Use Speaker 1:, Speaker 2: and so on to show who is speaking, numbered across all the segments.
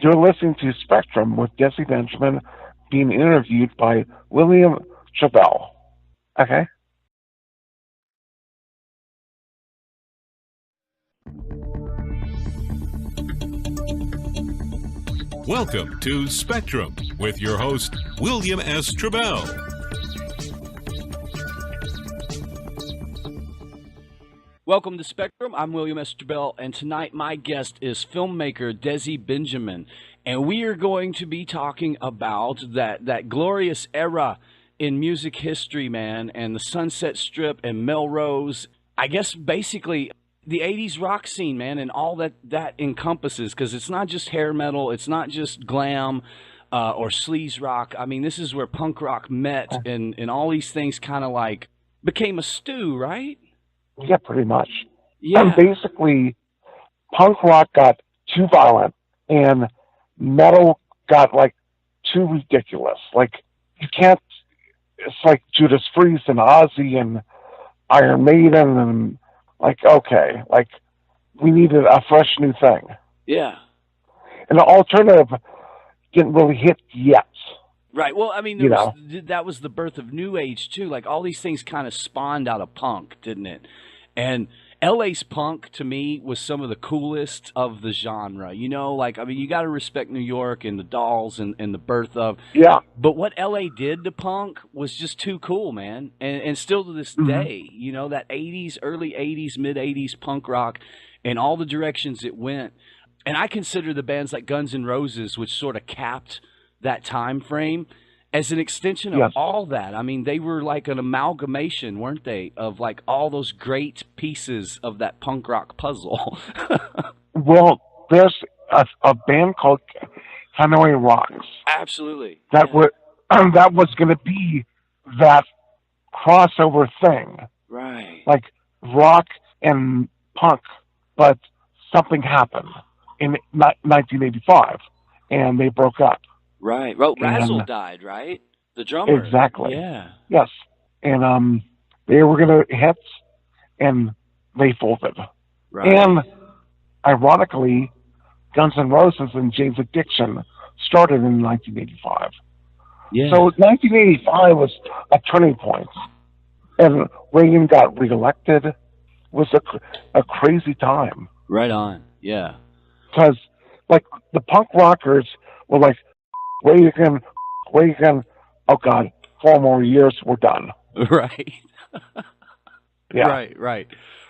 Speaker 1: You're listening to Spectrum with Desi Benjamin being interviewed by William Tribell. Okay?
Speaker 2: Welcome to Spectrum with your host, William S. Tribell.
Speaker 3: Welcome to Spectrum. I'm William S. Tribell, and tonight my guest is filmmaker Desi Benjamin, and we are going to be talking about that glorious era in music history, man, and the Sunset Strip and Melrose. I guess basically the 80s rock scene, man, and all that encompasses, because it's not just hair metal, it's not just glam or sleaze rock. I mean, this is where punk rock met, and all these things kind of like became a stew, right?
Speaker 1: Yeah, pretty much.
Speaker 3: Yeah.
Speaker 1: And basically, punk rock got too violent, and metal got, like, too ridiculous. Like, you can't, it's like Judas Priest and Ozzy and Iron Maiden, and, like, okay, like, we needed a fresh new thing.
Speaker 3: Yeah.
Speaker 1: And the alternative didn't really hit yet.
Speaker 3: Right. Well, I mean, that was the birth of New Age, too. Like, all these things kind of spawned out of punk, didn't it? And LA's punk, to me, was some of the coolest of the genre. You know, like, I mean, you got to respect New York and the Dolls and the birth of.
Speaker 1: Yeah.
Speaker 3: But what LA did to punk was just too cool, man. And still to this day, you know, that 80s, early 80s, mid 80s punk rock and all the directions it went. And I consider the bands like Guns N' Roses, which sort of capped that time frame, as an extension of all that. I mean, they were like an amalgamation, weren't they, of like all those great pieces of that punk rock puzzle.
Speaker 1: Well, there's a band called Hanoi Rocks.
Speaker 3: Absolutely.
Speaker 1: That was going to be that crossover thing.
Speaker 3: Right.
Speaker 1: Like rock and punk, but something happened in 1985, and they broke up.
Speaker 3: Right. Well, Razzle died, right? The drummer.
Speaker 1: Exactly.
Speaker 3: Yeah.
Speaker 1: Yes. And they were going to hit, and they folded.
Speaker 3: Right.
Speaker 1: And ironically, Guns N' Roses and Jane's Addiction started in 1985.
Speaker 3: Yeah.
Speaker 1: So 1985 was a turning point. And Reagan got reelected. It was a crazy time.
Speaker 3: Right on. Yeah.
Speaker 1: Because, like, the punk rockers were like, Reagan, oh God, 4 more years, we're done.
Speaker 3: Right.
Speaker 1: Yeah.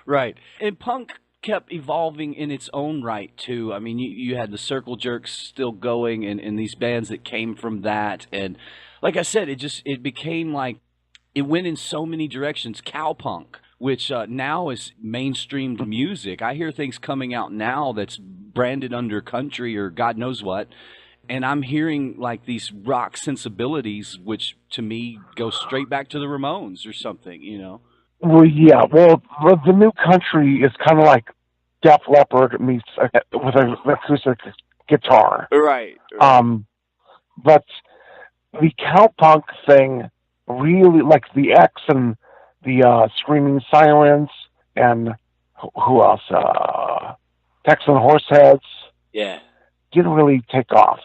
Speaker 3: Right. And punk kept evolving in its own right, too. I mean, you had the Circle Jerks still going and these bands that came from that. And like I said, it became like, it went in so many directions. Cowpunk, which now is mainstreamed music. I hear things coming out now that's branded under country or God knows what. And I'm hearing like these rock sensibilities, which to me go straight back to the Ramones or something, you know?
Speaker 1: Well, yeah. Well, the new country is kind of like Def Leppard meets with an acoustic guitar.
Speaker 3: Right.
Speaker 1: But the cowpunk thing really, like the X and the Screaming Sirens and who else? Texan Horseheads.
Speaker 3: Yeah.
Speaker 1: Didn't really take off.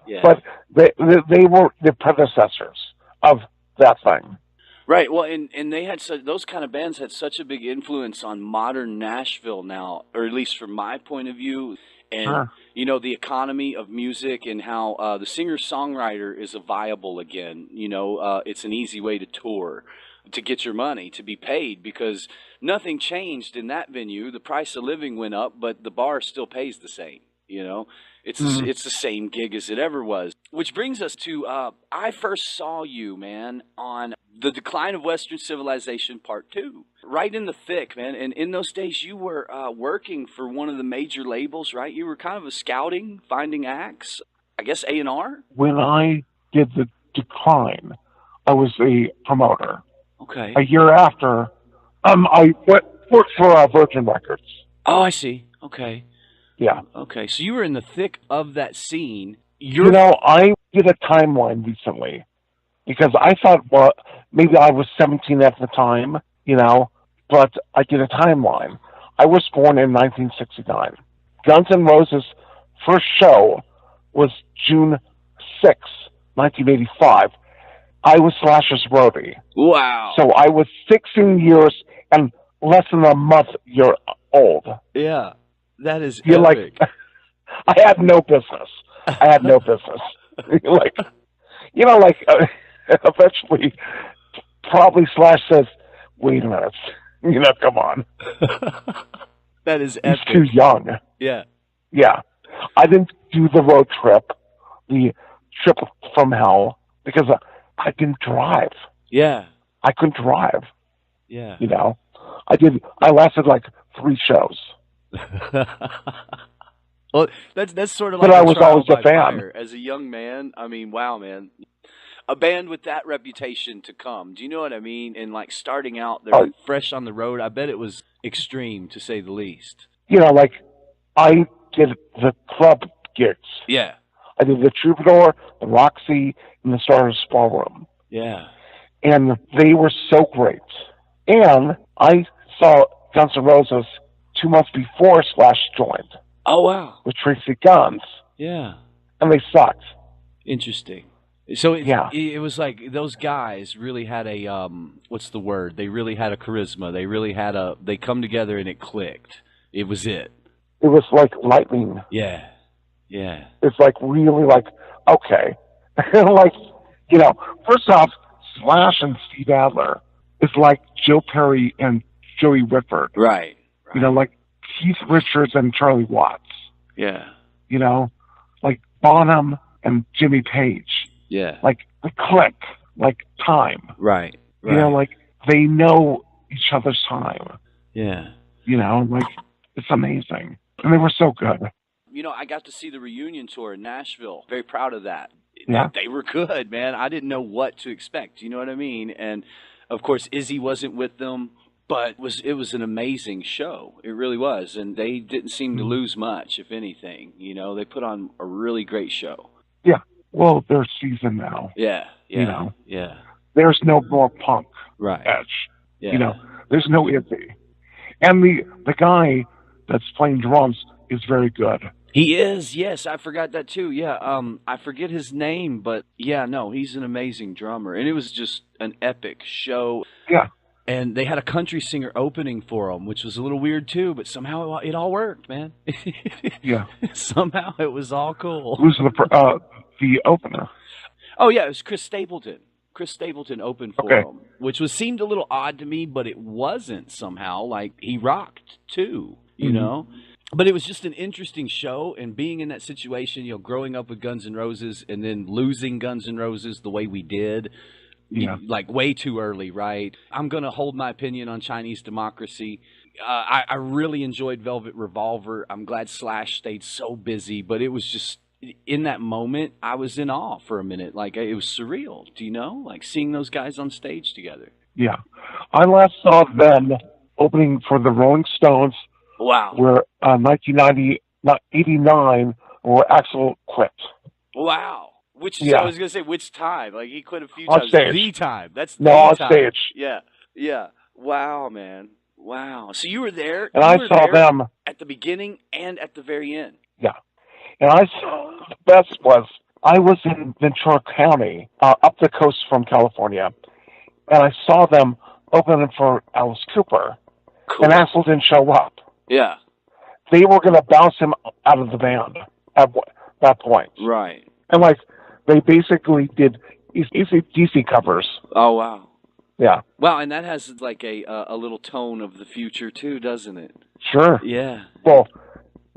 Speaker 3: Yeah.
Speaker 1: But they were the predecessors of that thing.
Speaker 3: Right. Well, and they had those kind of bands had such a big influence on modern Nashville now, or at least from my point of view. And, you know, the economy of music and how the singer-songwriter is viable again. You know, it's an easy way to tour, to get your money, to be paid, because nothing changed in that venue. The price of living went up, but the bar still pays the same. You know, it's the same gig as it ever was. Which brings us to, I first saw you, man, on The Decline of Western Civilization Part 2. Right in the thick, man. And in those days, you were working for one of the major labels, right? You were kind of a scouting, finding acts, I guess A&R?
Speaker 1: When I did The Decline, I was a promoter.
Speaker 3: Okay.
Speaker 1: A year after, I worked for Virgin Records.
Speaker 3: Oh, I see. Okay.
Speaker 1: Yeah.
Speaker 3: Okay, so you were in the thick of that scene.
Speaker 1: You know, I did a timeline recently because I thought, well, maybe I was 17 at the time, you know, but I did a timeline. I was born in 1969. Guns N' Roses' first show was June 6th, 1985. I was Slash's roadie.
Speaker 3: Wow.
Speaker 1: So I was 16 years and less than a month year old.
Speaker 3: Yeah, that is
Speaker 1: You're
Speaker 3: epic.
Speaker 1: like, I had no business. I had no business. Like, eventually, probably Slash says, "Wait a minute, come on."
Speaker 3: That is epic.
Speaker 1: He's too young.
Speaker 3: Yeah.
Speaker 1: Yeah. I didn't do the road trip, the trip from hell, because I didn't drive.
Speaker 3: Yeah.
Speaker 1: I couldn't drive.
Speaker 3: Yeah.
Speaker 1: I lasted like 3 shows.
Speaker 3: Well, that's sort of like
Speaker 1: but I
Speaker 3: a
Speaker 1: was
Speaker 3: trial
Speaker 1: always a
Speaker 3: by
Speaker 1: fan.
Speaker 3: fire. As a young man, I mean, wow, man. A band with that reputation to come. Do you know what I mean? And like starting out, they're fresh on the road. I bet it was extreme, to say the least.
Speaker 1: Like I did the club gigs.
Speaker 3: Yeah.
Speaker 1: I did the Troubadour, the Roxy, and the Stardust Ballroom.
Speaker 3: Yeah.
Speaker 1: And they were so great. And I saw Guns N' Roses 2 months before Slash joined.
Speaker 3: Oh, wow.
Speaker 1: With Tracy Guns.
Speaker 3: Yeah.
Speaker 1: And they sucked.
Speaker 3: Interesting. So it was like those guys really had a, what's the word? They really had a charisma. They come together and it clicked. It was it.
Speaker 1: It was like lightning.
Speaker 3: Yeah. Yeah.
Speaker 1: It's like really like, okay. Like, first off, Slash and Steve Adler is like Joe Perry and Joey Whitford.
Speaker 3: Right.
Speaker 1: Like Keith Richards and Charlie Watts.
Speaker 3: Yeah.
Speaker 1: Like Bonham and Jimmy Page.
Speaker 3: Yeah.
Speaker 1: Like the click, like time.
Speaker 3: Right.
Speaker 1: Like they know each other's time.
Speaker 3: Yeah.
Speaker 1: Like it's amazing. And they were so good.
Speaker 3: I got to see the reunion tour in Nashville. Very proud of that.
Speaker 1: Yeah.
Speaker 3: They were good, man. I didn't know what to expect. You know what I mean? And of course, Izzy wasn't with them, but it was an amazing show. It really was. And they didn't seem to lose much, if anything. They put on a really great show.
Speaker 1: Yeah. Well, they're seasoned now.
Speaker 3: Yeah. Yeah. Yeah.
Speaker 1: There's no more punk edge.
Speaker 3: Yeah.
Speaker 1: There's no Izzy. And the guy that's playing drums is very good.
Speaker 3: He is, yes. I forgot that too. Yeah. I forget his name, but yeah, no, he's an amazing drummer. And it was just an epic show.
Speaker 1: Yeah.
Speaker 3: And they had a country singer opening for him, which was a little weird too, but somehow it all worked, man.
Speaker 1: Yeah.
Speaker 3: Somehow it was all cool.
Speaker 1: Who's the opener?
Speaker 3: Oh yeah, it was Chris Stapleton. Chris Stapleton opened for him, which seemed a little odd to me, but it wasn't somehow. Like he rocked too, you know. But it was just an interesting show, and being in that situation, growing up with Guns N' Roses and then losing Guns N' Roses the way we did, like way too early, right? I'm going to hold my opinion on Chinese Democracy. I really enjoyed Velvet Revolver. I'm glad Slash stayed so busy, but it was just, in that moment, I was in awe for a minute. Like, it was surreal, like seeing those guys on stage together.
Speaker 1: Yeah. I last saw them opening for the Rolling Stones.
Speaker 3: Wow.
Speaker 1: Where 1989, where Axl quit.
Speaker 3: Wow. I was going to say, which time? Like, he quit a few
Speaker 1: on
Speaker 3: times.
Speaker 1: Stage.
Speaker 3: The time. That's
Speaker 1: on
Speaker 3: time.
Speaker 1: Stage.
Speaker 3: Yeah. Yeah. Wow, man. Wow. So you were there.
Speaker 1: And I saw them
Speaker 3: at the beginning and at the very end.
Speaker 1: Yeah. And I saw, the best was, I was in Ventura County, up the coast from California, and I saw them opening for Alice Cooper. Cool. And Axl didn't show up.
Speaker 3: Yeah.
Speaker 1: They were going to bounce him out of the band at that point.
Speaker 3: Right.
Speaker 1: And, they basically did DC covers.
Speaker 3: Oh, wow.
Speaker 1: Yeah.
Speaker 3: Wow, and that has, a little tone of the future, too, doesn't it?
Speaker 1: Sure.
Speaker 3: Yeah.
Speaker 1: Well,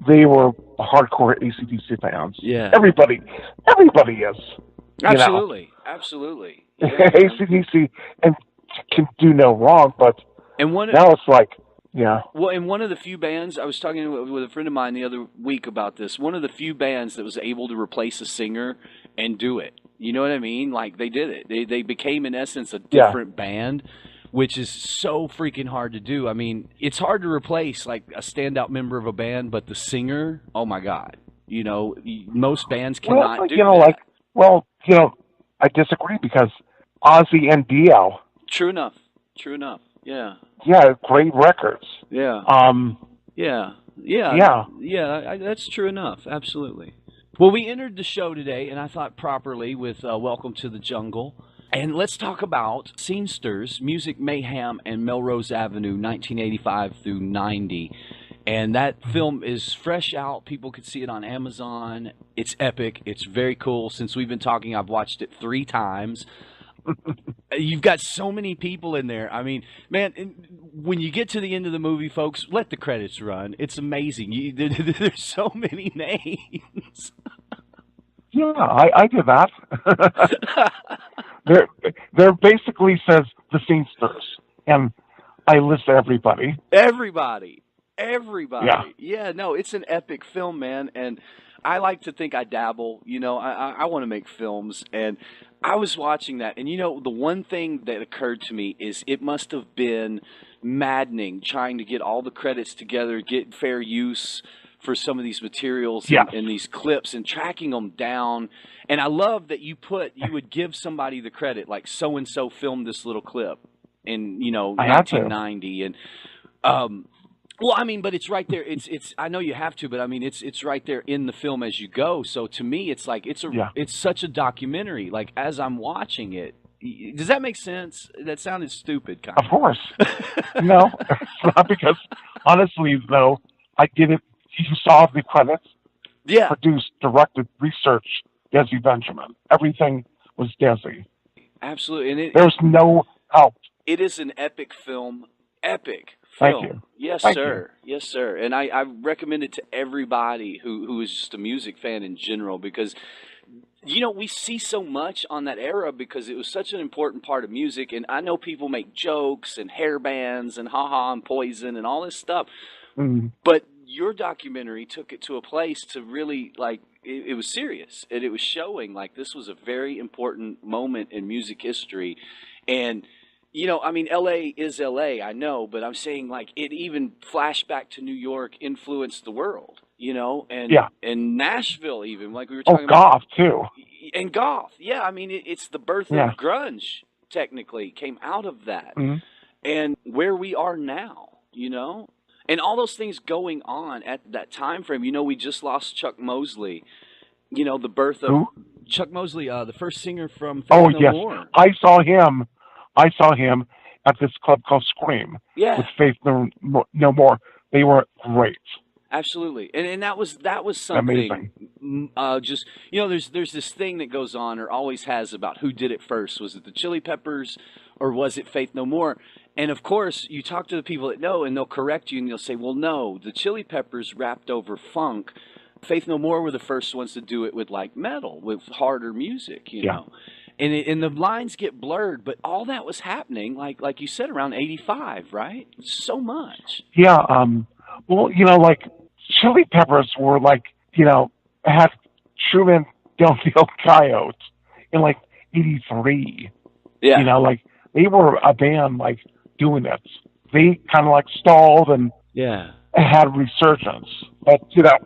Speaker 1: they were hardcore AC/DC fans.
Speaker 3: Yeah.
Speaker 1: Everybody is.
Speaker 3: Absolutely. Absolutely.
Speaker 1: Yeah, AC/DC and can do no wrong, but now it's like, yeah.
Speaker 3: Well, and one of the few bands, I was talking with a friend of mine the other week about this, one of the few bands that was able to replace a singer and do it. You know what I mean? Like, they did it. They became, in essence, a different band, which is so freaking hard to do. I mean, it's hard to replace, a standout member of a band, but the singer, oh, my God. Most bands cannot do that.
Speaker 1: I disagree because Ozzy and Dio.
Speaker 3: True enough. Yeah.
Speaker 1: Yeah, great records.
Speaker 3: Yeah.
Speaker 1: Yeah.
Speaker 3: Yeah. That's true enough. Absolutely. Well, we entered the show today, and I thought properly with Welcome to the Jungle. And let's talk about Scenesters, Music Mayhem, and Melrose Avenue, 1985 through 90. And that film is fresh out. People can see it on Amazon. It's epic. It's very cool. Since we've been talking, I've watched it 3 times. You've got so many people in there. I mean, man, when you get to the end of the movie, folks, let the credits run. It's amazing. There's so many names.
Speaker 1: Yeah, I did that. there basically says the Scenesters, and I list everybody.
Speaker 3: Everybody. Yeah, no, it's an epic film, man. And I like to think I dabble. You know, I want to make films. And I was watching that. And, you know, the one thing that occurred to me is it must have been maddening trying to get all the credits together, get fair use for some of these materials and these clips and tracking them down. And I love that you would give somebody the credit, like so-and-so filmed this little clip in, you know, 1990. And, well, I mean, but it's right there. It's. I know you have to, but I mean, it's right there in the film as you go. So to me, it's like it's such a documentary. Like as I'm watching it, does that make sense? That sounded stupid, kind of.
Speaker 1: Of course. No, it's not, because honestly, though, I did it. You saw the credits.
Speaker 3: Yeah.
Speaker 1: Produced, directed, researched, Desi Benjamin. Everything was Desi.
Speaker 3: Absolutely, and
Speaker 1: there's no help.
Speaker 3: It is an epic film. Epic.
Speaker 1: Thank you.
Speaker 3: Yes,
Speaker 1: Thank
Speaker 3: sir.
Speaker 1: you.
Speaker 3: Yes, sir. And I recommend it to everybody who is just a music fan in general, because, you know, we see so much on that era because it was such an important part of music. And I know people make jokes and hair bands and ha-ha and Poison and all this stuff. But your documentary took it to a place to really, like, it was serious. And it was showing, like, this was a very important moment in music history. And you know, I mean, L.A. is L.A., I know, but I'm saying, like, it even flashed back to New York, influenced the world, you know, and Nashville even, like we were talking about.
Speaker 1: Goth, too.
Speaker 3: And Goth, yeah, I mean, it's the birth of grunge, technically, came out of that. And where we are now, you know, and all those things going on at that time frame. You know, we just lost Chuck Mosley, you know, the birth of Chuck Mosley, the first singer from Faith No More.
Speaker 1: I saw him at this club called Scream with Faith No More. They were great.
Speaker 3: Absolutely, and that was something
Speaker 1: amazing.
Speaker 3: Just, you know, there's this thing that goes on, or always has, about who did it first. Was it the Chili Peppers or was it Faith No More? And of course, you talk to the people that know, and they'll correct you, and they'll say, "Well, no, the Chili Peppers rapped over funk. Faith No More were the first ones to do it with like metal, with harder music, you know." And the lines get blurred, but all that was happening, like you said, around 85, right? So much.
Speaker 1: Yeah. Well, you know, like, Chili Peppers were like, you know, had Truman Don't Feel Coyotes in like 83.
Speaker 3: Yeah.
Speaker 1: You know, like, they were a band, like, doing it. They kind of like stalled and had resurgence. But, you know,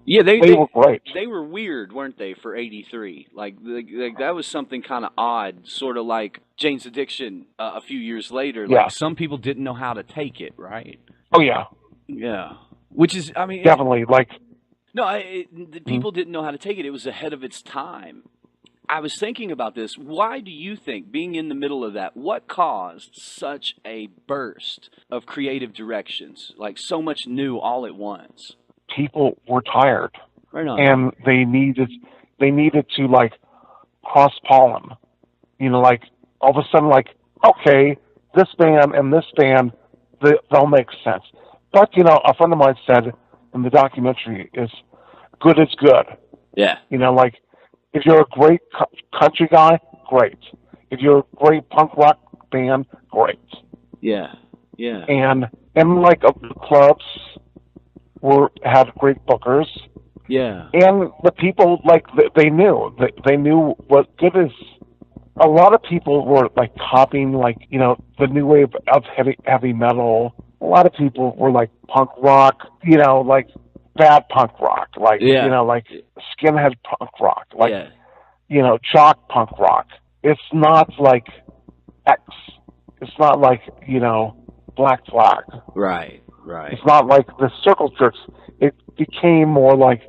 Speaker 3: yeah, they
Speaker 1: were great.
Speaker 3: They were weird, weren't they, for 83? Like that was something kind of odd, sort of like Jane's Addiction a few years later. Like some people didn't know how to take it, right?
Speaker 1: Oh, yeah.
Speaker 3: Yeah. Which is, I mean...
Speaker 1: Definitely,
Speaker 3: the people didn't know how to take it. It was ahead of its time. I was thinking about this. Why do you think, being in the middle of that, what caused such a burst of creative directions? Like so much new all at once?
Speaker 1: People were tired,
Speaker 3: right on.
Speaker 1: And they needed to like cross pollen. You know, like all of a sudden, like, okay, this band and this band, they'll make sense. But you know, a friend of mine said in the documentary is good is good.
Speaker 3: Yeah.
Speaker 1: You know, like if you're a great country guy, great. If you're a great punk rock band, great.
Speaker 3: Yeah. Yeah.
Speaker 1: And like the clubs had great bookers.
Speaker 3: Yeah.
Speaker 1: And the people, like, they knew what good is. A lot of people were like copying, like, you know, the new wave of heavy metal. A lot of people were like punk rock, you know, like bad punk rock, like, you know, like skinhead punk rock, like, you know, jock punk rock. It's not like X. It's not like, you know, Black Flag.
Speaker 3: Right. Right.
Speaker 1: It's not like the circle jerks. It became more like,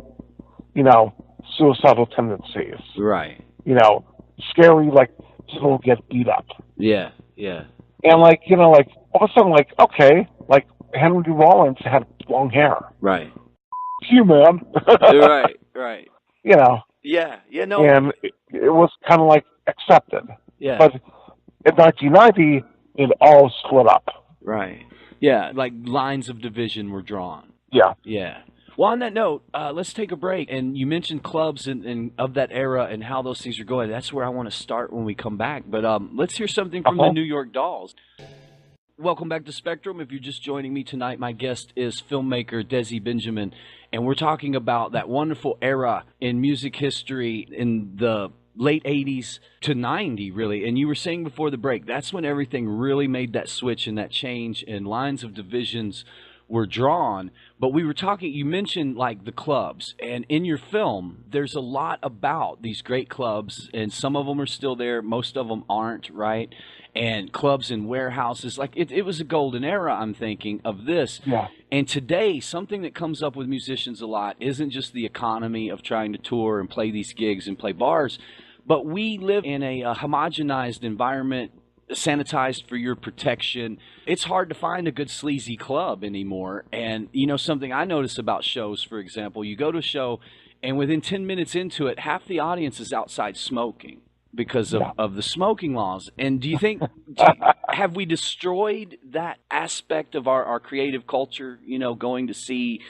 Speaker 1: you know, suicidal tendencies.
Speaker 3: Right.
Speaker 1: You know, scary, like, people get beat up.
Speaker 3: Yeah, yeah.
Speaker 1: And, like, you know, like, all of a sudden, like, okay, like, Henry Rollins had long hair.
Speaker 3: Right.
Speaker 1: You, man.
Speaker 3: Right, right.
Speaker 1: You know.
Speaker 3: Yeah, yeah, no.
Speaker 1: And it was kind of, like, accepted.
Speaker 3: Yeah.
Speaker 1: But in 1990, it all split up.
Speaker 3: Right. Yeah, like lines of division were drawn.
Speaker 1: Yeah.
Speaker 3: Yeah. Well, on that note, let's take a break. And you mentioned clubs and of that era and how those things are going. That's where I want to start when we come back. But let's hear something from the New York Dolls. Welcome back to Spectrum. If you're just joining me tonight, my guest is filmmaker Desi Benjamin. And we're talking about that wonderful era in music history in the late 80s to 90, really. And you were saying before the break, that's when everything really made that switch and that change and lines of divisions were drawn. But we were talking, you mentioned like the clubs, and in your film there's a lot about these great clubs, and some of them are still there, most of them aren't, right? And clubs and warehouses, like it was a golden era, I'm thinking of this.
Speaker 1: Yeah.
Speaker 3: And today, something that comes up with musicians a lot isn't just the economy of trying to tour and play these gigs and play bars, but we live in a homogenized environment, sanitized for your protection. It's hard to find a good sleazy club anymore. And, you know, something I notice about shows, for example, you go to a show and within 10 minutes into it, half the audience is outside smoking because of the smoking laws. And do you think, have we destroyed that aspect of our creative culture, you know, going to see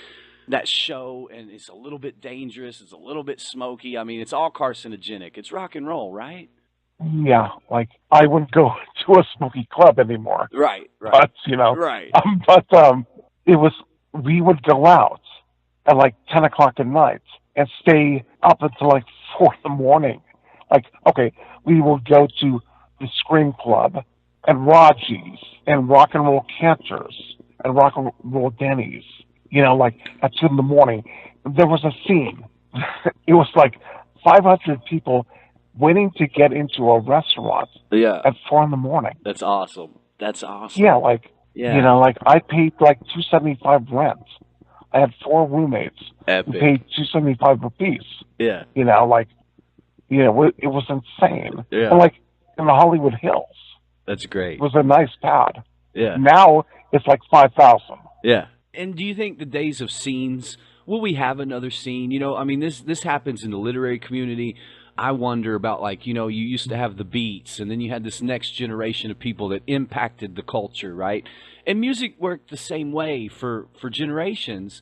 Speaker 3: that show and it's a little bit dangerous, it's a little bit smoky. I mean, it's all carcinogenic. It's rock and roll, right?
Speaker 1: Yeah, like I wouldn't go to a smoky club anymore.
Speaker 3: Right.
Speaker 1: But, you know,
Speaker 3: right.
Speaker 1: It was, we would go out at like 10 o'clock at night and stay up until like 4 in the morning. Like, okay, we will go to the Scream Club and Raji's and Rock and Roll Cantors and Rock and Roll Denny's, you know, like at 2 in the morning. There was a scene. It was like 500 people waiting to get into a restaurant at 4 in the morning.
Speaker 3: That's awesome.
Speaker 1: Yeah, like, you know, like I paid like $275 rent. I had 4 roommates.
Speaker 3: Epic.
Speaker 1: Who paid $275 apiece.
Speaker 3: Yeah.
Speaker 1: You know, like, you know, it was insane.
Speaker 3: Yeah.
Speaker 1: And like in the Hollywood Hills.
Speaker 3: That's great.
Speaker 1: It was a nice pad.
Speaker 3: Yeah.
Speaker 1: Now it's like 5,000.
Speaker 3: Yeah. And do you think the days of scenes, will we have another scene? You know, I mean, this happens in the literary community. I wonder about, like, you know, you used to have the Beats, and then you had this next generation of people that impacted the culture, right? And music worked the same way for generations.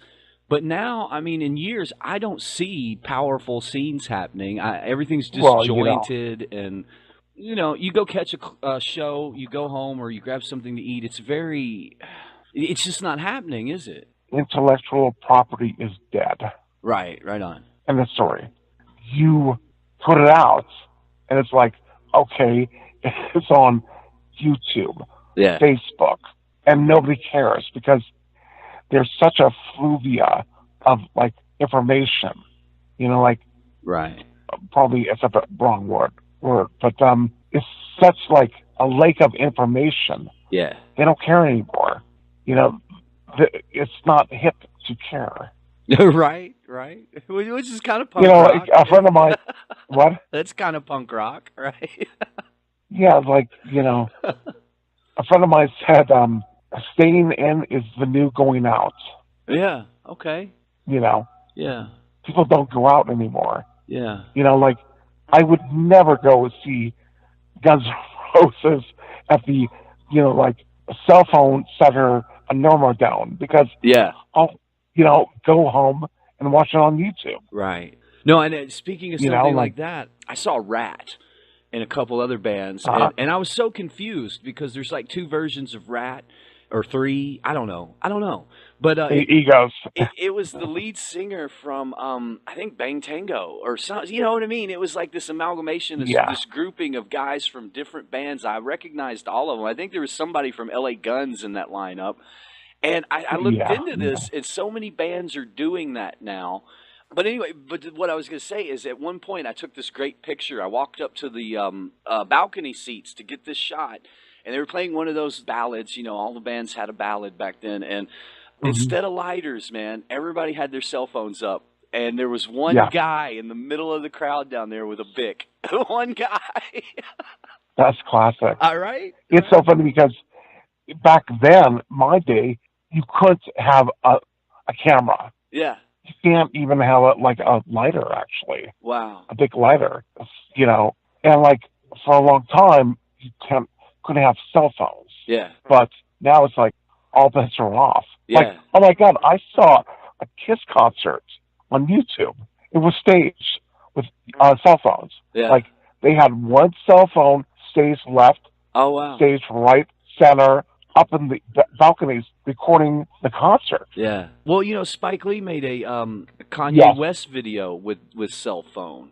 Speaker 3: But now, I mean, in years, I don't see powerful scenes happening. Everything's disjointed, and, you know, you go catch a show, you go home, or you grab something to eat. It's just not happening, is it?
Speaker 1: Intellectual property is dead.
Speaker 3: Right on.
Speaker 1: End of story. You put it out, and it's like, okay, it's on YouTube, Facebook, and nobody cares because there's such a fluvia of like information, you know, like,
Speaker 3: right.
Speaker 1: Probably it's a wrong word, but it's such like a lake of information.
Speaker 3: Yeah.
Speaker 1: They don't care anymore. You know, it's not hip to care.
Speaker 3: Right. Which is kind of punk
Speaker 1: rock.
Speaker 3: Like
Speaker 1: a friend of mine, what?
Speaker 3: That's kind of punk rock, right?
Speaker 1: Yeah, like, you know, a friend of mine said, staying in is the new going out.
Speaker 3: Yeah, okay.
Speaker 1: You know?
Speaker 3: Yeah.
Speaker 1: People don't go out anymore.
Speaker 3: Yeah.
Speaker 1: You know, like, I would never go see Guns N' Roses at the, you know, like, cell phone center a Norma down because I'll, you know, go home and watch it on YouTube.
Speaker 3: Right. No, and speaking of something like that, I saw Rat and a couple other bands, and I was so confused because there's like 2 versions of Rat, or 3. I don't know. But
Speaker 1: egos.
Speaker 3: It was the lead singer from I think Bang Tango or something. You know what I mean? It was like this amalgamation, this grouping of guys from different bands. I recognized all of them. I think there was somebody from LA Guns in that lineup. And I looked into this, and so many bands are doing that now. But anyway, what I was going to say is at one point I took this great picture. I walked up to the balcony seats to get this shot, and they were playing one of those ballads. You know, all the bands had a ballad back then. And instead of lighters, man, everybody had their cell phones up. and there was one guy in the middle of the crowd down there with a Bic. One guy.
Speaker 1: That's classic.
Speaker 3: All right.
Speaker 1: It's so funny because back then, my day, you couldn't have a camera.
Speaker 3: Yeah.
Speaker 1: You can't even have a lighter, actually.
Speaker 3: Wow.
Speaker 1: A big lighter, And like for a long time, you couldn't have cell phones.
Speaker 3: Yeah.
Speaker 1: But now it's like all bets are off.
Speaker 3: Yeah.
Speaker 1: Like, oh my God, I saw a Kiss concert on YouTube. It was staged with cell phones.
Speaker 3: Yeah.
Speaker 1: Like they had one cell phone stage left.
Speaker 3: Oh wow.
Speaker 1: Stage right, center, up in the balconies recording the concert.
Speaker 3: Yeah. Well, Spike Lee made a Kanye West video with cell phone.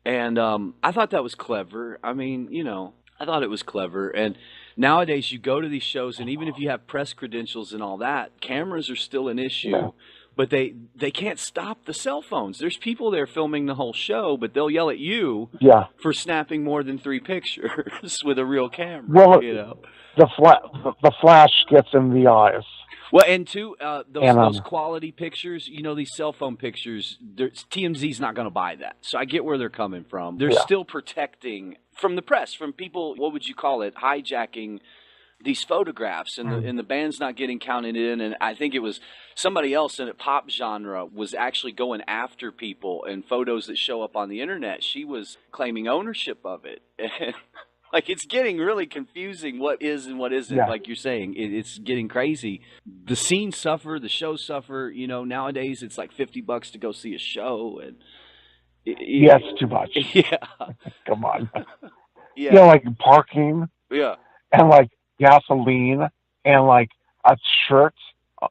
Speaker 3: And I thought that was clever. I mean, I thought it was clever. And nowadays you go to these shows, and even if you have press credentials and all that, cameras are still an issue. Yeah. But they can't stop the cell phones. There's people there filming the whole show, but they'll yell at you for snapping more than 3 pictures with a real camera.
Speaker 1: Well, the flash gets in the eyes.
Speaker 3: Well, and too, those quality pictures, these cell phone pictures, TMZ's not going to buy that. So I get where they're coming from. They're still protecting from the press, from people, what would you call it, hijacking these photographs, and the band's not getting counted in. And I think it was somebody else in the pop genre was actually going after people, and photos that show up on the internet, she was claiming ownership of it. Like, it's getting really confusing what is and what isn't. Like you're saying, it's getting crazy. The scenes suffer, the shows suffer. Nowadays it's like $50 to go see a show, and
Speaker 1: it's too much.
Speaker 3: Yeah,
Speaker 1: come on. Yeah, like parking.
Speaker 3: Yeah,
Speaker 1: and like gasoline, and like a shirt,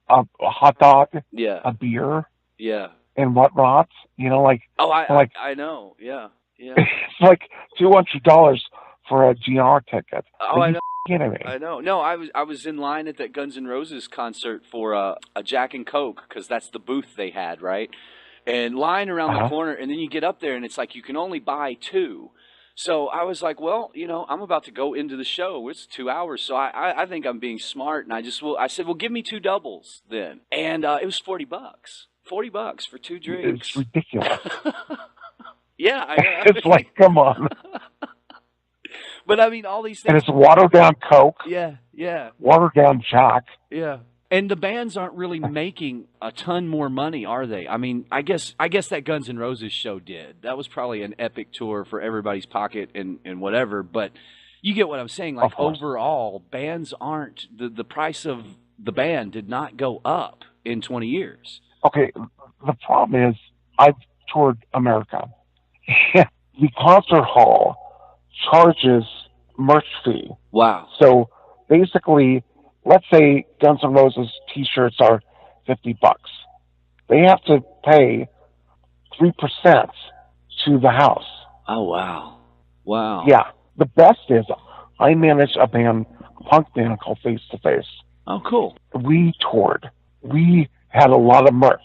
Speaker 1: a hot dog.
Speaker 3: Yeah,
Speaker 1: a beer.
Speaker 3: Yeah,
Speaker 1: and whatnot.
Speaker 3: I know. Yeah.
Speaker 1: It's like $200 for a GR ticket.
Speaker 3: Oh, I know.
Speaker 1: Kidding me?
Speaker 3: I know. No, I was in line at that Guns N' Roses concert for a Jack and Coke, because that's the booth they had, right? And line around the corner, and then you get up there, and it's like you can only buy 2. So I was like, well, I'm about to go into the show. It's 2 hours, so I think I'm being smart, and I said, well, give me 2 doubles then, and it was $40. $40 for 2 drinks.
Speaker 1: It's ridiculous.
Speaker 3: Yeah, I know.
Speaker 1: It's like, come on.
Speaker 3: But I mean, all these things.
Speaker 1: And it's watered down Coke.
Speaker 3: Yeah.
Speaker 1: Watered down Jack.
Speaker 3: Yeah. And the bands aren't really making a ton more money, are they? I mean, I guess that Guns N' Roses show did. That was probably an epic tour for everybody's pocket and whatever. But you get what I'm saying. Like, overall, bands aren't, the price of the band did not go up in 20 years.
Speaker 1: Okay. The problem is I've toured America. The concert hall charges merch fee.
Speaker 3: Wow.
Speaker 1: So basically, let's say Guns N' Roses T-shirts are $50. They have to pay 3% to the house.
Speaker 3: Oh wow! Wow.
Speaker 1: Yeah. The best is I manage a punk band called Face to Face.
Speaker 3: Oh, cool.
Speaker 1: We toured. We had a lot of merch.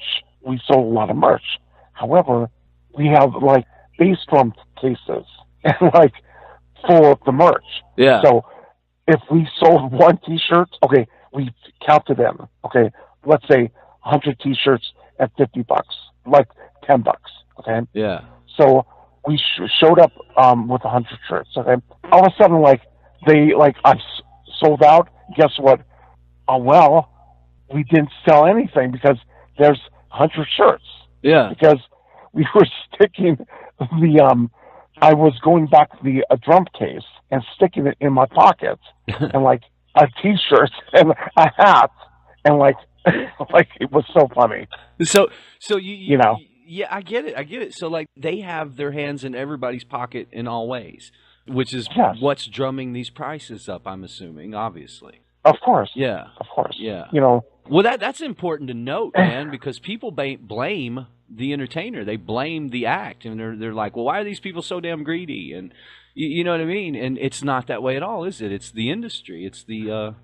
Speaker 1: We sold a lot of merch. However, we have like bass drum cases and like for the merch.
Speaker 3: Yeah.
Speaker 1: So if we sold 1 T-shirt, okay, we counted them. Okay, let's say 100 T-shirts at $50, like $10. Okay.
Speaker 3: Yeah.
Speaker 1: So we showed up with 100 shirts. Okay. All of a sudden, like I sold out. Guess what? Oh well, we didn't sell anything because there's 100 shirts.
Speaker 3: Yeah.
Speaker 1: Because we were sticking the I was going back to the drum case and sticking it in my pockets, and like a T-shirt and a hat, and like it was so funny.
Speaker 3: So you know. Yeah, I get it. So like they have their hands in everybody's pocket in all ways, which is what's drumming these prices up. I'm assuming, obviously.
Speaker 1: Of course.
Speaker 3: Yeah.
Speaker 1: Of course.
Speaker 3: Yeah.
Speaker 1: You know.
Speaker 3: Well, that's important to note, man, because people blame the entertainer. They blame the act, and they're like, well, why are these people so damn greedy? And you know what I mean? And it's not that way at all, is it? It's the industry. It's the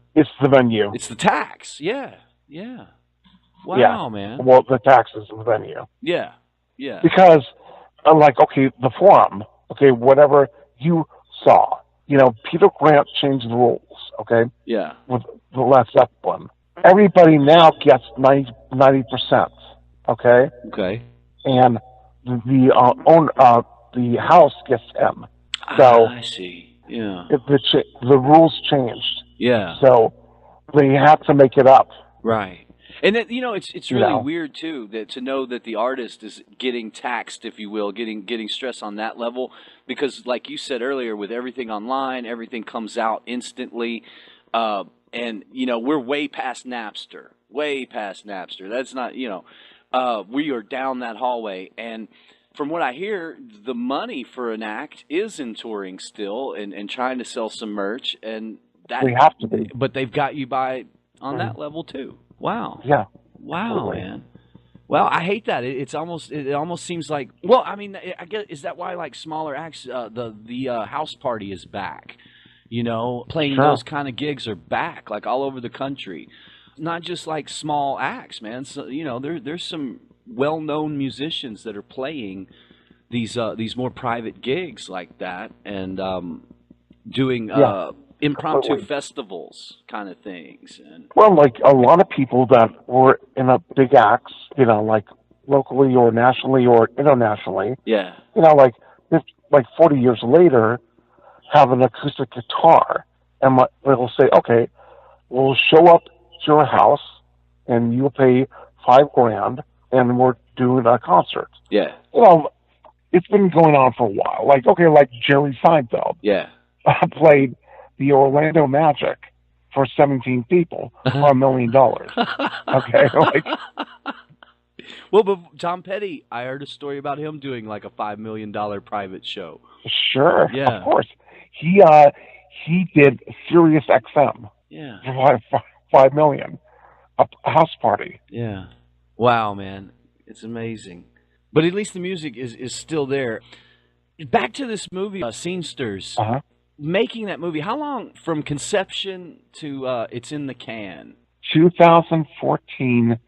Speaker 1: venue.
Speaker 3: It's the tax. Yeah. Yeah. Wow, man.
Speaker 1: Well, the tax is the venue.
Speaker 3: Yeah. Yeah.
Speaker 1: Because, okay, the forum, okay, whatever you saw, Peter Grant changed the rules, okay?
Speaker 3: Yeah.
Speaker 1: With the Led Zeppelin. Everybody now gets 90%, okay?
Speaker 3: Okay.
Speaker 1: and the house gets him. So
Speaker 3: I see. Yeah.
Speaker 1: the rules changed.
Speaker 3: Yeah.
Speaker 1: So they had to make it up.
Speaker 3: Right. And then, it's
Speaker 1: You
Speaker 3: really
Speaker 1: know.
Speaker 3: weird too to know that the artist is getting taxed, if you will, getting stressed on that level, because like you said earlier, with everything online, everything comes out instantly, and we're way past Napster, way past Napster. That's not we are down that hallway, and from what I hear, the money for an act is in touring still and trying to sell some merch, and that
Speaker 1: We have to be.
Speaker 3: but they've got you by on that level too. Wow.
Speaker 1: Yeah.
Speaker 3: Wow,
Speaker 1: Absolutely.
Speaker 3: man. Well, I hate that. It almost seems like. Well, I mean, I guess is that why like smaller acts, the house party is back. Playing
Speaker 1: Sure.
Speaker 3: those kind of gigs are back, like all over the country. Not just like small acts, man. So there's some well-known musicians that are playing these more private gigs like that, and doing
Speaker 1: Yeah.
Speaker 3: impromptu
Speaker 1: Absolutely.
Speaker 3: festivals kind of things. And
Speaker 1: Well, like a lot of people that were in a big acts, like locally or nationally or internationally,
Speaker 3: yeah,
Speaker 1: like 40 years later, have an acoustic guitar, and they'll say, okay, we'll show up to your house, and you'll pay $5,000, and we're doing a concert.
Speaker 3: yeah,
Speaker 1: It's been going on for a while. Like Jerry Seinfeld
Speaker 3: yeah.
Speaker 1: played the Orlando Magic for 17 people for $1 million. Okay,
Speaker 3: Well, but Tom Petty, I heard a story about him doing like a $5 million private show.
Speaker 1: sure,
Speaker 3: Yeah.
Speaker 1: of course. He did Sirius XM
Speaker 3: Yeah,
Speaker 1: for $5 million, a house party.
Speaker 3: yeah. Wow, man, it's amazing. But at least the music is still there. Back to this movie, Scenesters.
Speaker 1: Uh-huh.
Speaker 3: Making that movie, how long from conception to it's in the can?
Speaker 1: 2014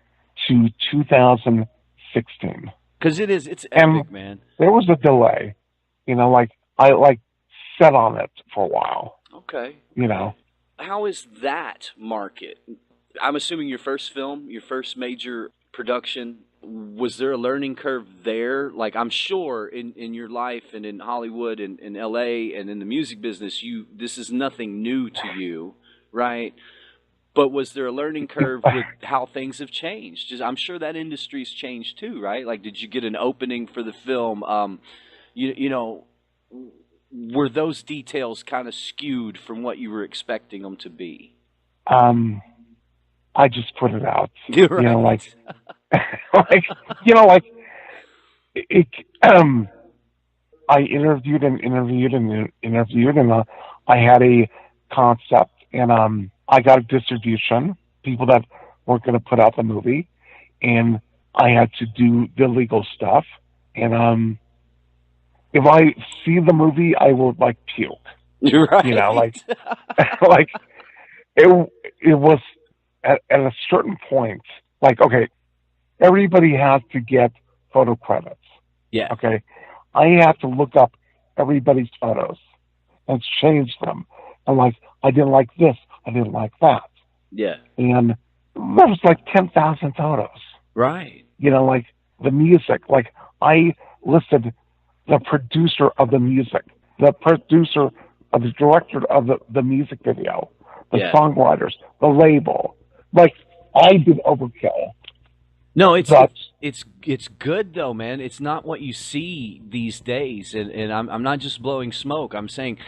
Speaker 1: to 2016.
Speaker 3: Because it's epic,
Speaker 1: And
Speaker 3: man.
Speaker 1: there was a delay. I sat on it for a while.
Speaker 3: Okay.
Speaker 1: You know.
Speaker 3: How is that market? I'm assuming your first film, your first major production, was there a learning curve there? Like, I'm sure in your life and in Hollywood and in LA and in the music business, this is nothing new to you, right? But was there a learning curve with how things have changed? I'm sure that industry's changed too, right? Like, did you get an opening for the film? Were those details kind of skewed from what you were expecting them to be?
Speaker 1: I just put it out.
Speaker 3: You're right.
Speaker 1: It, I interviewed, and I had a concept, and I got a distribution, people that were going to put out the movie, and I had to do the legal stuff, and if I see the movie, I will puke.
Speaker 3: You're right.
Speaker 1: It was at a certain point, okay, everybody has to get photo credits.
Speaker 3: Yeah.
Speaker 1: Okay. I have to look up everybody's photos and change them. And I didn't like this. I didn't like that.
Speaker 3: Yeah.
Speaker 1: And there was 10,000 photos.
Speaker 3: Right.
Speaker 1: The music. I listed the producer of the music, the producer of the director of the music video, the songwriters, the label. I did overkill.
Speaker 3: No, it's good though, man. It's not what you see these days, and I'm not just blowing smoke. I'm saying,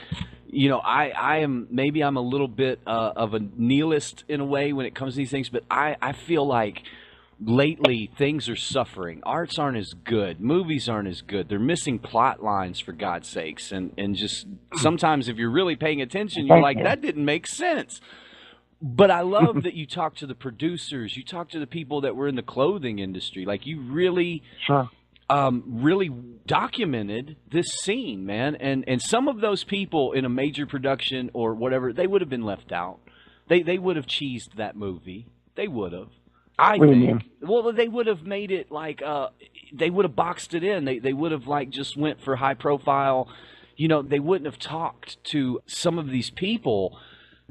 Speaker 3: I'm a little bit of a nihilist in a way when it comes to these things, but I feel like lately things are suffering. Arts aren't as good. Movies aren't as good. They're missing plot lines, for God's sakes, and just sometimes if you're really paying attention, you're like, that didn't make sense. But I love that you talk to the producers, you talk to the people that were in the clothing industry. You really, really documented this scene, man. And some of those people in a major production or whatever, they would have been left out. They would have cheesed that movie. They would have. I think. Well, they would have made it they would have boxed it in. They would have just went for high profile. They wouldn't have talked to some of these people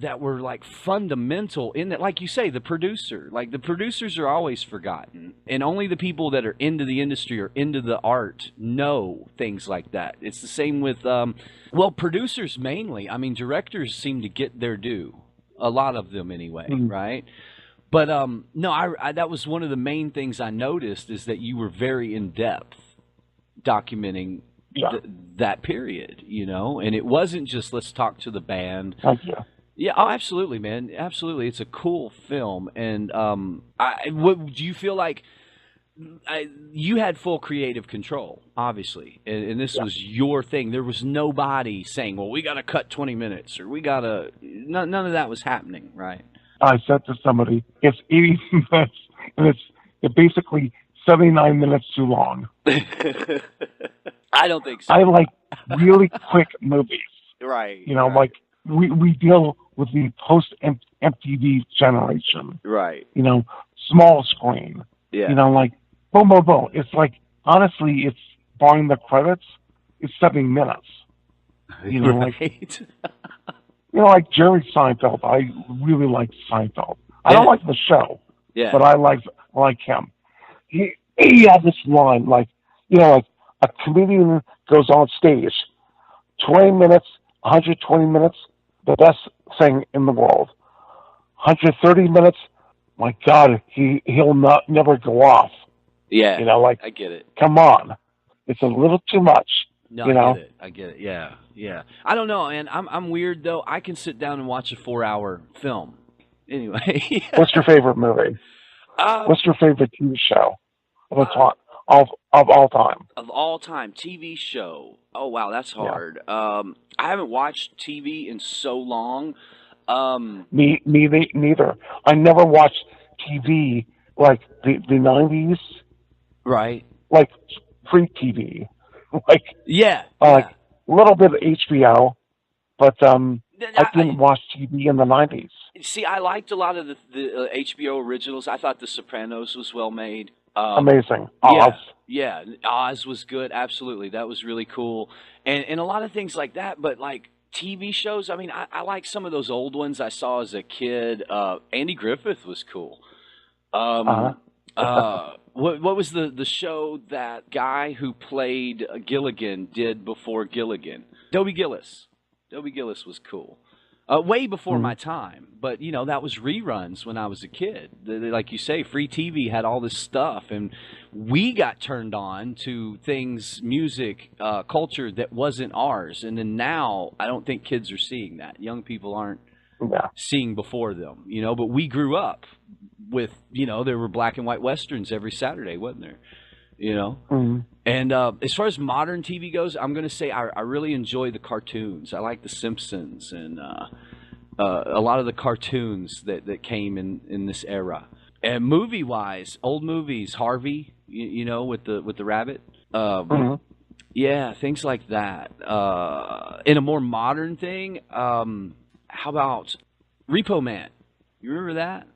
Speaker 3: that were like fundamental in that, like you say, the producer. Like the producers are always forgotten, and only the people that are into the industry or into the art know things like that. It's the same with producers mainly. I mean, directors seem to get their due, a lot of them anyway, right? But no, I that was one of the main things I noticed, is that you were very in depth documenting that period, you know, and it wasn't just let's talk to the band.
Speaker 1: Thank you.
Speaker 3: Yeah, oh, absolutely, man, absolutely. It's a cool film, and what do you feel like? You had full creative control, obviously, and this was your thing. There was nobody saying, "Well, we got to cut 20 minutes," or "We got to." None of that was happening, right?
Speaker 1: I said to somebody, "It's 80 minutes, and it's basically 79 minutes too long."
Speaker 3: I don't think so.
Speaker 1: I like really quick movies.
Speaker 3: Right.
Speaker 1: You know,
Speaker 3: right.
Speaker 1: like we deal with the post MTV generation.
Speaker 3: Right.
Speaker 1: You know, small screen.
Speaker 3: Yeah.
Speaker 1: You know, like boom, boom, boom. It's like, honestly, it's barring the credits, it's 7 minutes. You know,
Speaker 3: right.
Speaker 1: like you know, like Jerry Seinfeld. I really like Seinfeld. I don't like the show, but I like him. He had this line, like, you know, like a comedian goes on stage, 20 minutes, 120 minutes, the best thing in the world. 130 minutes, my God, he'll never go off.
Speaker 3: Yeah,
Speaker 1: you know, like,
Speaker 3: I get it.
Speaker 1: Come on, it's a little too much.
Speaker 3: No,
Speaker 1: you know?
Speaker 3: I get it. Yeah. I don't know, and I'm weird though. I can sit down and watch a 4-hour film. Anyway,
Speaker 1: what's your favorite movie? What's your favorite TV show of all time?
Speaker 3: Of all time, TV show. Oh wow, that's hard. Yeah. I haven't watched TV in so long.
Speaker 1: Me neither. I never watched TV like the 90s.
Speaker 3: Right.
Speaker 1: Like free TV. Like like a little bit of HBO, but I didn't watch TV in the 90s.
Speaker 3: See, I liked a lot of the HBO originals. I thought The Sopranos was well made.
Speaker 1: Amazing. Oz.
Speaker 3: Yeah, Oz was good. Absolutely, that was really cool, and a lot of things like that. But like TV shows, I mean, I like some of those old ones I saw as a kid. Andy Griffith was cool. What was the show that guy who played Gilligan did before Gilligan? Dobie Gillis. Dobie Gillis was cool. Way before my time, but you know, that was reruns when I was a kid. Like you say, free TV had all this stuff, and we got turned on to things, music, culture that wasn't ours. And then now, I don't think kids are seeing that. Young people aren't seeing before them, you know. But we grew up with, you know, there were black and white westerns every Saturday, wasn't there? You know, and as far as modern TV goes, I'm going to say I really enjoy the cartoons. I like The Simpsons and a lot of the cartoons that came in this era. And movie wise, old movies, Harvey, you know, with the rabbit, yeah, things like that. In a more modern thing, how about Repo Man? You remember that?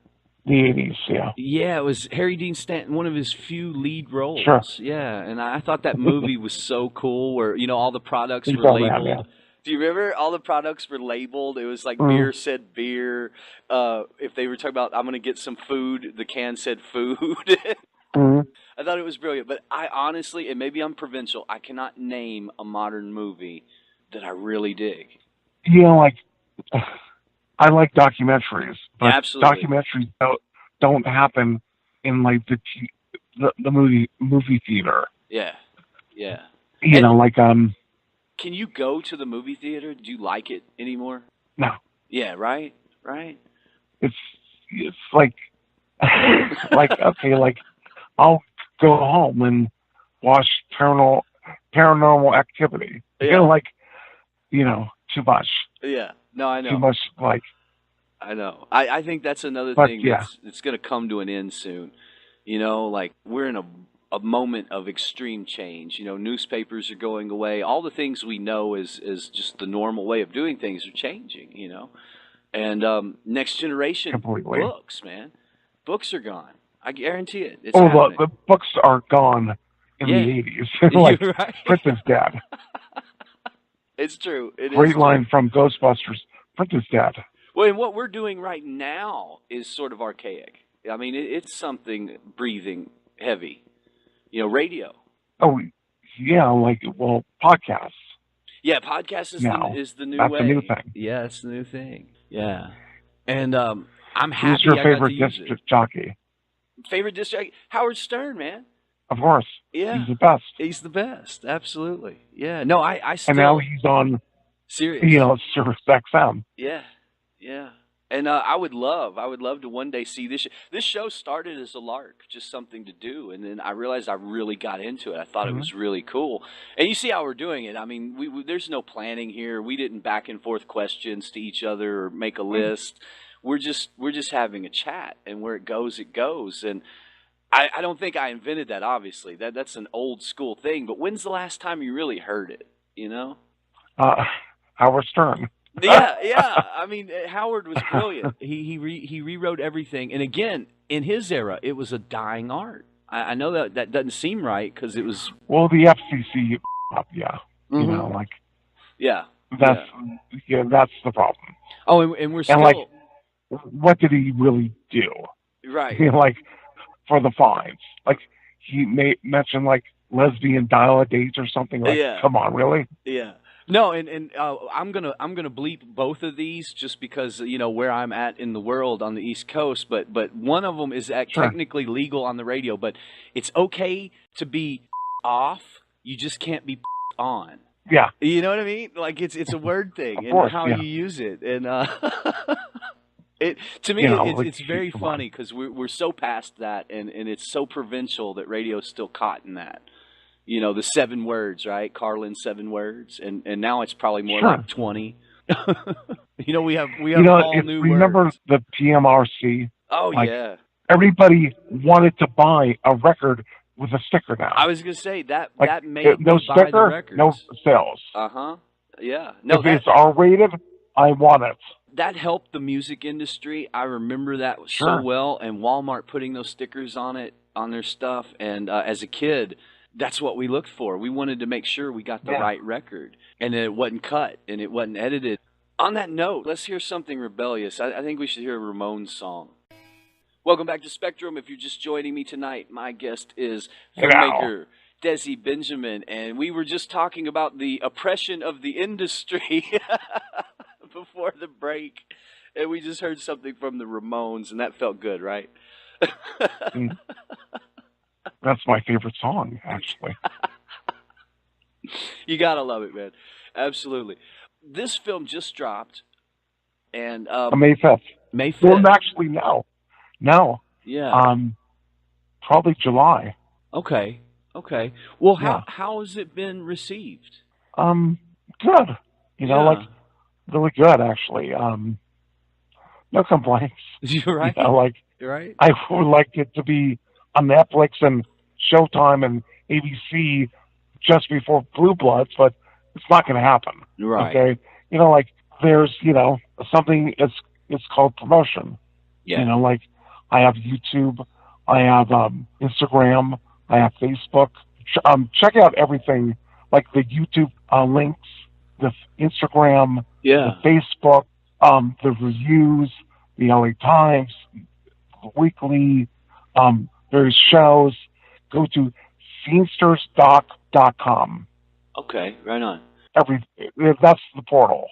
Speaker 1: The 80s, yeah.
Speaker 3: Yeah, it was Harry Dean Stanton, one of his few lead roles.
Speaker 1: Sure.
Speaker 3: Yeah, and I thought that movie was so cool, where, you know, all the products were labeled.
Speaker 1: Yeah.
Speaker 3: Do you remember all the products were labeled? It was like beer said beer. If they were talking about, I'm going to get some food, the can said food. I thought it was brilliant. But I honestly, and maybe I'm provincial, I cannot name a modern movie that I really dig.
Speaker 1: You know, like, I like documentaries, but
Speaker 3: absolutely.
Speaker 1: Documentaries don't happen in like the movie theater.
Speaker 3: Yeah.
Speaker 1: You know, like
Speaker 3: Can you go to the movie theater? Do you like it anymore?
Speaker 1: No.
Speaker 3: Yeah, right.
Speaker 1: It's like like okay, like I'll go home and watch Paranormal Activity.
Speaker 3: Yeah.
Speaker 1: You know, like, you know, too much.
Speaker 3: Yeah. No, I know.
Speaker 1: Too much, like.
Speaker 3: I know. I think that's another thing that's going to come to an end soon. You know, like, we're in a moment of extreme change. You know, newspapers are going away. All the things we know is just the normal way of doing things are changing, you know. And next generation, books, man. Books are gone. I guarantee it. It's happening.
Speaker 1: The books are gone in the 80s. Like,
Speaker 3: right.
Speaker 1: Prince's Dad.
Speaker 3: It's true.
Speaker 1: Great line from Ghostbusters. Prince's Dad.
Speaker 3: Well, and what we're doing right now is sort of archaic. I mean, it's something breathing heavy. Radio.
Speaker 1: Oh, yeah, podcasts.
Speaker 3: Yeah, podcast is
Speaker 1: now.
Speaker 3: is the new
Speaker 1: That's
Speaker 3: way.
Speaker 1: the new thing.
Speaker 3: Yeah, it's the new thing. Yeah. And I'm happy
Speaker 1: Who's your
Speaker 3: I
Speaker 1: favorite
Speaker 3: got to use it.
Speaker 1: jockey?
Speaker 3: Favorite disc jockey? Howard Stern, man.
Speaker 1: Of course.
Speaker 3: Yeah.
Speaker 1: He's the best.
Speaker 3: He's the best. Absolutely. Yeah. No, I still...
Speaker 1: And now he's on,
Speaker 3: Sirius.
Speaker 1: Sirius XM.
Speaker 3: Yeah. Yeah. And I would love to one day see this. This show started as a lark, just something to do, and then I realized I really got into it. I thought it was really cool. And you see how we're doing it. I mean, we there's no planning here. We didn't back and forth questions to each other or make a list. We're just having a chat, and where it goes, it goes. And I don't think I invented that. Obviously, that's an old school thing. But when's the last time you really heard it?
Speaker 1: Howard Stern.
Speaker 3: Yeah. I mean, Howard was brilliant. He rewrote everything, and again, in his era, it was a dying art. I know that doesn't seem right because it was.
Speaker 1: Well, the FCC, yeah,
Speaker 3: yeah,
Speaker 1: that's the problem.
Speaker 3: Oh, and we're still.
Speaker 1: And what did he really do?
Speaker 3: Right.
Speaker 1: For the fines, he mentioned lesbian dial-a-date or something. Come on, really?
Speaker 3: Yeah. No, and I'm gonna bleep both of these just because where I'm at in the world on the East Coast. But one of them is technically legal on the radio, but it's okay to be off. You just can't be on.
Speaker 1: Yeah.
Speaker 3: You know what I mean? It's a word thing
Speaker 1: course,
Speaker 3: and how you use it, and to me it's very funny because we're so past that, and it's so provincial that radio's still caught in that. The 7 words, right? Carlin's 7 words, and now it's probably more like 20. We have all new
Speaker 1: remember
Speaker 3: words.
Speaker 1: the PMRC?
Speaker 3: Oh yeah.
Speaker 1: Everybody wanted to buy a record with a sticker now.
Speaker 3: I was gonna say that made
Speaker 1: no
Speaker 3: me buy
Speaker 1: sticker,
Speaker 3: the records.
Speaker 1: no sales.
Speaker 3: Yeah. No,
Speaker 1: if it's R-rated, I want it.
Speaker 3: That helped the music industry. I remember that so well, and Walmart putting those stickers on their stuff. And as a kid, that's what we looked for. We wanted to make sure we got the right record, and that it wasn't cut and it wasn't edited. On that note, let's hear something rebellious. I think we should hear a Ramones song. Welcome back to Spectrum. If you're just joining me tonight, my guest is filmmaker Desi Benjamin, and we were just talking about the oppression of the industry before the break, and we just heard something from the Ramones, and that felt good, right?
Speaker 1: That's my favorite song, actually.
Speaker 3: You gotta love it, man. Absolutely. This film just dropped, and
Speaker 1: May 5th.
Speaker 3: May 5th.
Speaker 1: Well, actually, now.
Speaker 3: Yeah.
Speaker 1: Probably July.
Speaker 3: Okay. Well, how has it been received?
Speaker 1: Good. Really good, actually. No complaints.
Speaker 3: You're right.
Speaker 1: You're right. I would like it to be on Netflix and Showtime and ABC just before Blue Bloods, but it's not going to happen.
Speaker 3: Right.
Speaker 1: Okay. There's something. It's called promotion.
Speaker 3: Yeah.
Speaker 1: I have YouTube, I have Instagram, I have Facebook. Check out everything, the YouTube links, the Instagram, the Facebook, the reviews, the LA Times, the weekly. There's shows. Go to scenestersdoc.com.
Speaker 3: Okay, right on.
Speaker 1: That's the portal.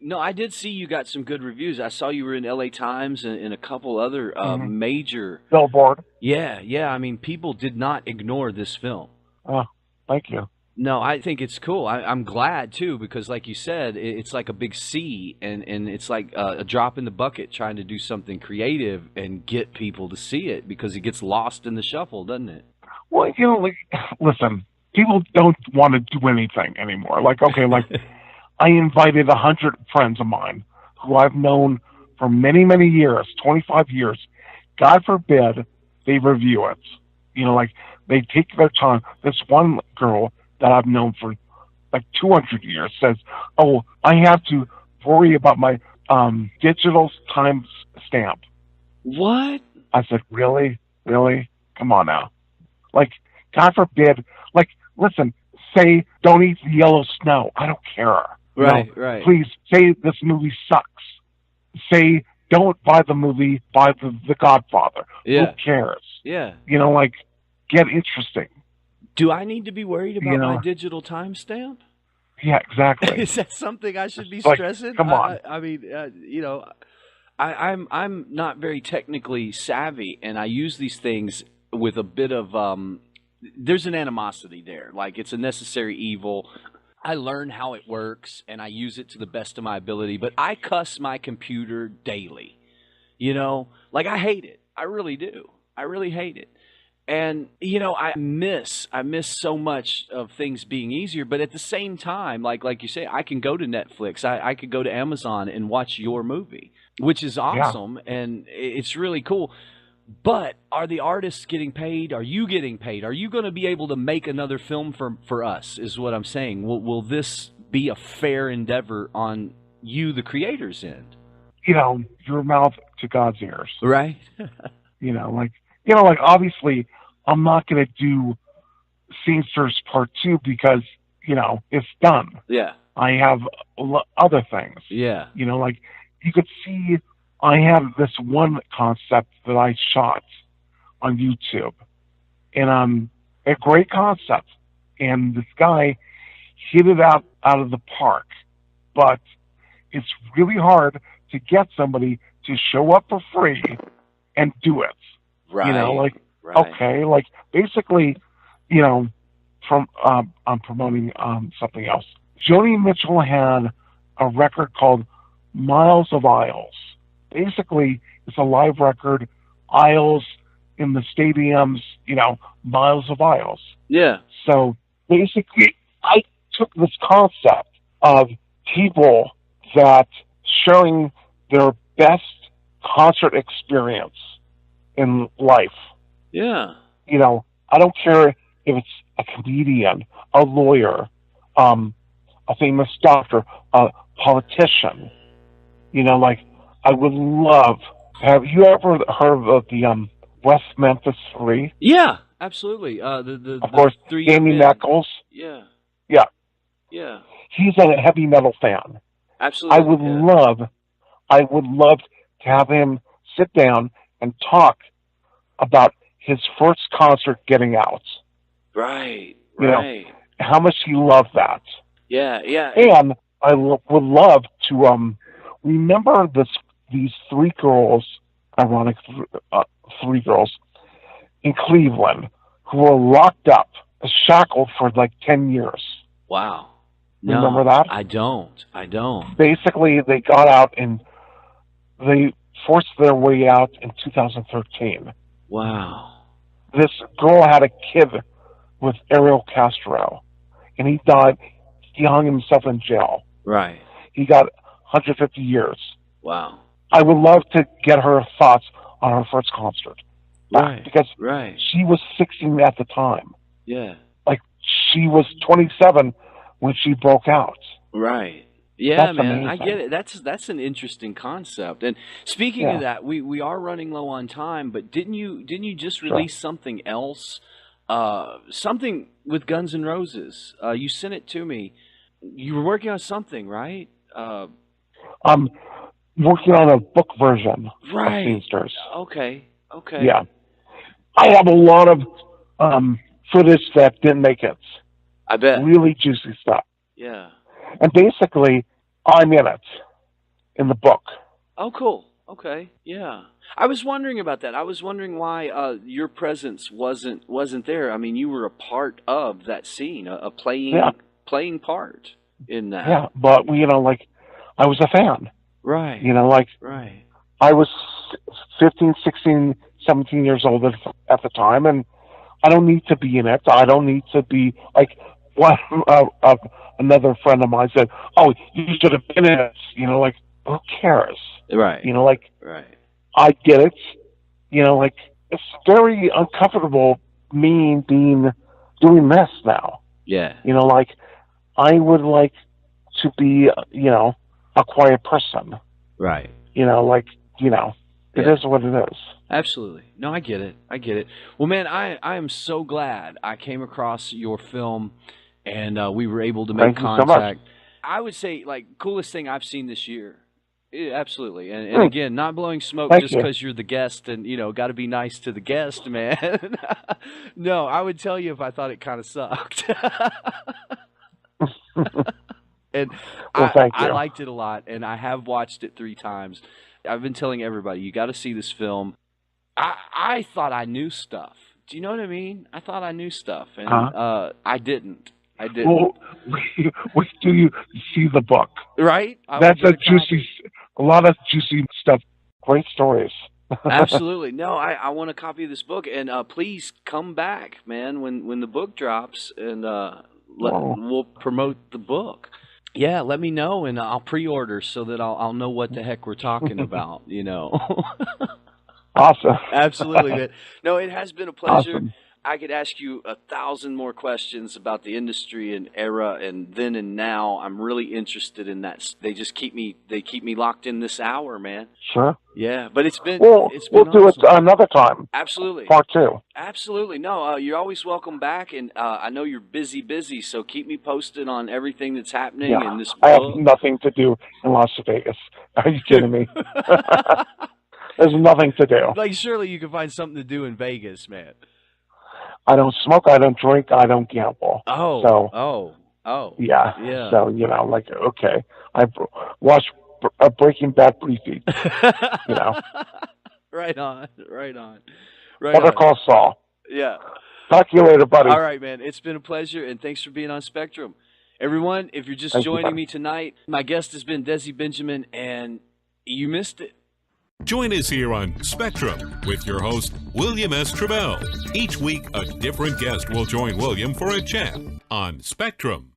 Speaker 3: No, I did see you got some good reviews. I saw you were in LA Times and a couple other major...
Speaker 1: Billboard.
Speaker 3: Yeah. I mean, people did not ignore this film.
Speaker 1: Oh, thank you.
Speaker 3: No, I think it's cool. I'm glad, too, because like you said, it's like a big sea, and it's like a drop in the bucket trying to do something creative and get people to see it, because it gets lost in the shuffle, doesn't it?
Speaker 1: Well, listen, people don't want to do anything anymore. I invited 100 friends of mine who I've known for many, many years, 25 years. God forbid they review it. They take their time. This one girl that I've known for 200 years says, "Oh, I have to worry about my digital time stamp."
Speaker 3: What?
Speaker 1: I said, really? Come on now. God forbid. Listen, say, don't eat the yellow snow. I don't care.
Speaker 3: Right.
Speaker 1: Please say this movie sucks. say, don't buy the movie, buy the Godfather.
Speaker 3: Yeah.
Speaker 1: Who cares?
Speaker 3: Yeah.
Speaker 1: Like, get interesting.
Speaker 3: Do I need to be worried about my digital timestamp?
Speaker 1: Yeah, exactly.
Speaker 3: Is that something I should be
Speaker 1: Like,
Speaker 3: stressing?
Speaker 1: come on.
Speaker 3: I mean, I'm not very technically savvy, and I use these things with a bit of there's an animosity there. Like, it's a necessary evil. I learn how it works, and I use it to the best of my ability. But I cuss my computer daily. Like, I hate it. I really do. I really hate it. And, I miss so much of things being easier. But at the same time, like you say, I can go to Netflix. I could go to Amazon and watch your movie, which is awesome. Yeah. And it's really cool. But are the artists getting paid? Are you getting paid? Are you going to be able to make another film for us, is what I'm saying. Will this be a fair endeavor on you, the creator's end?
Speaker 1: Your mouth to God's ears.
Speaker 3: Right.
Speaker 1: Like obviously I'm not going to do Scenesters Part 2 because, it's done.
Speaker 3: Yeah.
Speaker 1: I have other things.
Speaker 3: Yeah.
Speaker 1: Like you could see I have this one concept that I shot on YouTube, and a great concept, and this guy hit it out of the park, but it's really hard to get somebody to show up for free and do it.
Speaker 3: Right.
Speaker 1: Okay, like basically, from I'm promoting something else. Joni Mitchell had a record called Miles of Aisles. Basically, it's a live record, aisles in the stadiums, miles of aisles.
Speaker 3: Yeah.
Speaker 1: So basically, I took this concept of people that sharing their best concert experience in life.
Speaker 3: Yeah.
Speaker 1: I don't care if it's a comedian, a lawyer, a famous doctor, a politician. Like, I would love. Have you ever heard of the West Memphis 3?
Speaker 3: Yeah, absolutely. Of
Speaker 1: course, Danny Meckles.
Speaker 3: Yeah.
Speaker 1: Yeah.
Speaker 3: Yeah.
Speaker 1: He's a heavy metal fan.
Speaker 3: Absolutely.
Speaker 1: I would love to have him sit down and talk about his first concert getting out.
Speaker 3: Right.
Speaker 1: How much he loved that.
Speaker 3: Yeah.
Speaker 1: And I would love to remember these three girls, ironic three girls, in Cleveland who were locked up, shackled for like 10 years.
Speaker 3: Wow.
Speaker 1: Remember that?
Speaker 3: I don't.
Speaker 1: Basically, they got out and they forced their way out in 2013.
Speaker 3: Wow.
Speaker 1: This girl had a kid with Ariel Castro, and he died. He hung himself in jail.
Speaker 3: Right.
Speaker 1: He got 150 years.
Speaker 3: Wow.
Speaker 1: I would love to get her thoughts on her first concert.
Speaker 3: Right.
Speaker 1: Because she was 16 at the time.
Speaker 3: Yeah.
Speaker 1: Like, she was 27 when she broke out.
Speaker 3: Right. Yeah,
Speaker 1: that's
Speaker 3: man,
Speaker 1: amazing.
Speaker 3: I get it. That's an interesting concept. And speaking of that, we are running low on time. But didn't you just release something else? Something with Guns N' Roses. You sent it to me. You were working on something, right?
Speaker 1: I'm working on a book version of Scenesters.
Speaker 3: Okay.
Speaker 1: Yeah, I have a lot of footage that didn't make it.
Speaker 3: I bet.
Speaker 1: Really juicy stuff.
Speaker 3: Yeah.
Speaker 1: And basically, I'm in it, in the book.
Speaker 3: Oh, cool. Okay. Yeah. I was wondering about that. I was wondering why your presence wasn't there. I mean, you were a part of that scene, a playing part in that.
Speaker 1: Yeah, but I was a fan.
Speaker 3: Right.
Speaker 1: Right. I was 15, 16, 17 years old at the time, and I don't need to be in it. I don't need to be another friend of mine said, "Oh, you should have been in it." Who cares?
Speaker 3: Right.
Speaker 1: Right. I get it. It's very uncomfortable me doing this now.
Speaker 3: Yeah.
Speaker 1: I would like to be, a quiet person.
Speaker 3: Right.
Speaker 1: It is what it is.
Speaker 3: Absolutely. No, I get it. Well, man, I am so glad I came across your film and we were able to make contact.
Speaker 1: So much.
Speaker 3: I would say, coolest thing I've seen this year. Yeah, absolutely. And again, not blowing smoke
Speaker 1: Thank
Speaker 3: just
Speaker 1: you.
Speaker 3: because you're the guest and, got to be nice to the guest, man. No, I would tell you if I thought it kind of sucked. And
Speaker 1: Well, thank
Speaker 3: I
Speaker 1: you.
Speaker 3: liked it a lot, and I have watched it 3 times. I've been telling everybody, you got to see this film. I thought I knew stuff. Do you know what I mean? I thought I knew stuff, and I didn't.
Speaker 1: Well, wait till you see the book.
Speaker 3: Right?
Speaker 1: That's a lot of juicy stuff. Great stories.
Speaker 3: Absolutely. No, I want a copy of this book, and please come back, man, when the book drops, and we'll promote the book. Yeah, let me know, and I'll pre-order so that I'll know what the heck we're talking about.
Speaker 1: Awesome.
Speaker 3: Absolutely, man. No, it has been a pleasure.
Speaker 1: Awesome.
Speaker 3: I could ask you 1,000 more questions about the industry and era and then and now. I'm really interested in that. They keep me locked in this hour, man.
Speaker 1: Sure.
Speaker 3: Yeah, but it's been
Speaker 1: We'll do
Speaker 3: awesome.
Speaker 1: it another time.
Speaker 3: Absolutely.
Speaker 1: Part 2.
Speaker 3: Absolutely. No, you're always welcome back, and I know you're busy, so keep me posted on everything that's happening in this book.
Speaker 1: I have nothing to do in Las Vegas. Are you kidding me? There's nothing to do.
Speaker 3: Like, surely you can find something to do in Vegas, man.
Speaker 1: I don't smoke, I don't drink, I don't gamble.
Speaker 3: Oh.
Speaker 1: Yeah. So, okay. I watched Breaking Bad briefly.
Speaker 3: Right on.
Speaker 1: Better call Saul.
Speaker 3: Yeah.
Speaker 1: Talk to you later, buddy.
Speaker 3: All right, man. It's been a pleasure, and thanks for being on Spectrum. Everyone, if you're just joining me tonight, my guest has been Desi Benjamin, and you missed it.
Speaker 2: Join us here on Spectrum with your host, William S. Tribell. Each week, a different guest will join William for a chat on Spectrum.